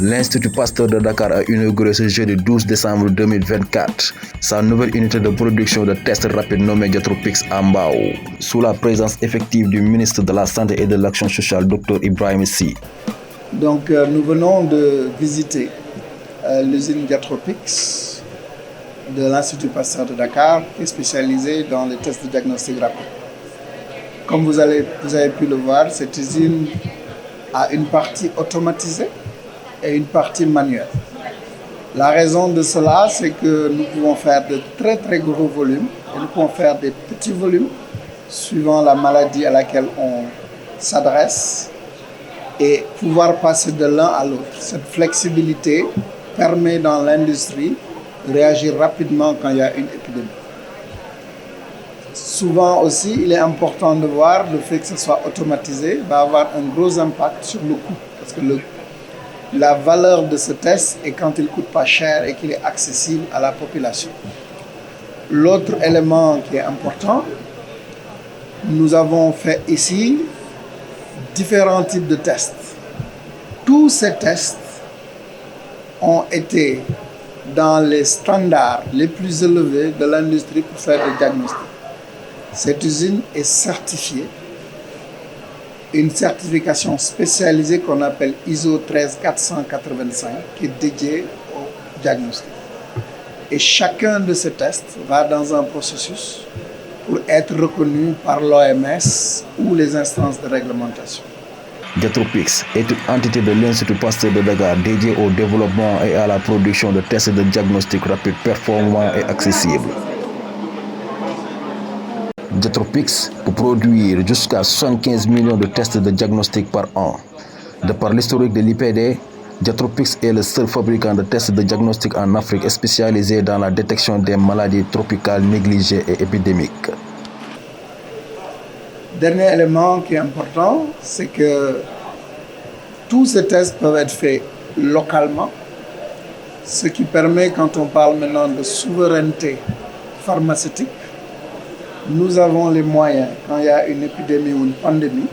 L'Institut Pasteur de Dakar a inauguré ce jeudi 12 décembre 2024 sa nouvelle unité de production de tests rapides nommée Diatropix à Mbao, sous la présence effective du ministre de la Santé et de l'Action sociale, Dr Ibrahima Sy. Donc nous venons de visiter l'usine Diatropix de l'Institut Pasteur de Dakar, qui est spécialisée dans les tests de diagnostic rapide. Comme vous avez pu le voir, cette usine a une partie automatisée et une partie manuelle. La raison de cela, c'est que nous pouvons faire de très très gros volumes et nous pouvons faire des petits volumes suivant la maladie à laquelle on s'adresse et pouvoir passer de l'un à l'autre. Cette flexibilité permet dans l'industrie de réagir rapidement quand il y a une épidémie. Souvent aussi, il est important de voir le fait que ce soit automatisé va avoir un gros impact sur le coût, parce que la valeur de ce test est quand il ne coûte pas cher et qu'il est accessible à la population. L'autre élément qui est important, nous avons fait ici différents types de tests. Tous ces tests ont été dans les standards les plus élevés de l'industrie pour faire des diagnostics. Cette usine est certifiée, une certification spécialisée qu'on appelle ISO 13485, qui est dédiée au diagnostic. Et chacun de ces tests va dans un processus pour être reconnu par l'OMS ou les instances de réglementation. Diatropix est une entité de l'Institut Pasteur de Dakar dédiée au développement et à la production de tests de diagnostic rapide performants et accessibles. Diatropix peut produire jusqu'à 75 millions de tests de diagnostic par an. De par l'historique de l'IPD, Diatropix est le seul fabricant de tests de diagnostic en Afrique spécialisé dans la détection des maladies tropicales négligées et épidémiques. Dernier élément qui est important, c'est que tous ces tests peuvent être faits localement, ce qui permet, quand on parle maintenant de souveraineté pharmaceutique, nous avons les moyens, quand il y a une épidémie ou une pandémie,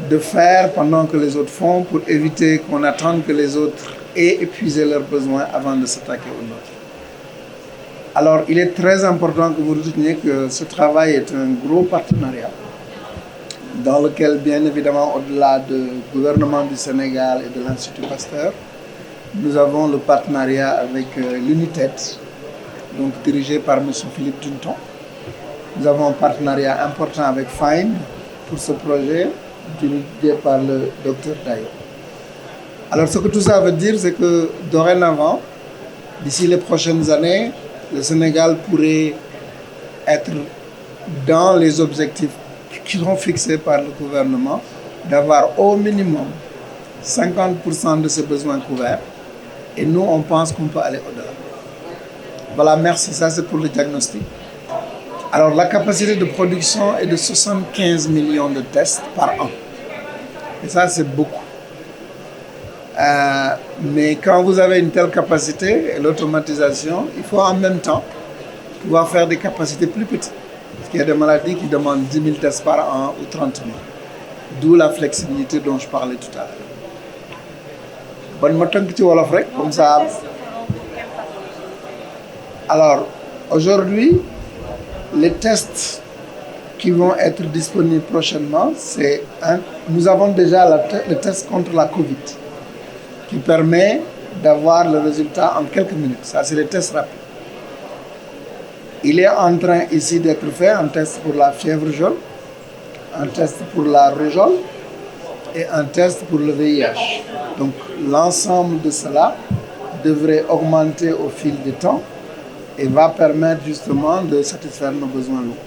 de faire pendant que les autres font pour éviter qu'on attende que les autres aient épuisé leurs besoins avant de s'attaquer aux nôtres. Alors, il est très important que vous reteniez que ce travail est un gros partenariat dans lequel, bien évidemment, au-delà du gouvernement du Sénégal et de l'Institut Pasteur, nous avons le partenariat avec l'UNITED, donc dirigé par M. Philippe Dunton. Nous avons un partenariat important avec FIND pour ce projet, dirigé par le Dr Dayo. Alors, ce que tout ça veut dire, c'est que dorénavant, d'ici les prochaines années, le Sénégal pourrait être dans les objectifs qui sont fixés par le gouvernement, d'avoir au minimum 50% de ses besoins couverts. Et nous, on pense qu'on peut aller au-delà. Voilà, merci. Ça, c'est pour le diagnostic. Alors, la capacité de production est de 75 millions de tests par an. Et ça, c'est beaucoup. Mais quand vous avez une telle capacité et l'automatisation, il faut en même temps pouvoir faire des capacités plus petites. Parce qu'il y a des maladies qui demandent 10 000 tests par an ou 30 000. D'où la flexibilité dont je parlais tout à l'heure. Bonne matin que tu vois comme ça. Alors, aujourd'hui, les tests qui vont être disponibles prochainement, nous avons déjà le test contre la Covid, qui permet d'avoir le résultat en quelques minutes. Ça, c'est les tests rapides. Il est en train ici d'être fait un test pour la fièvre jaune, un test pour la rougeole et un test pour le VIH. Donc, l'ensemble de cela devrait augmenter au fil du temps et va permettre justement de satisfaire nos besoins locaux.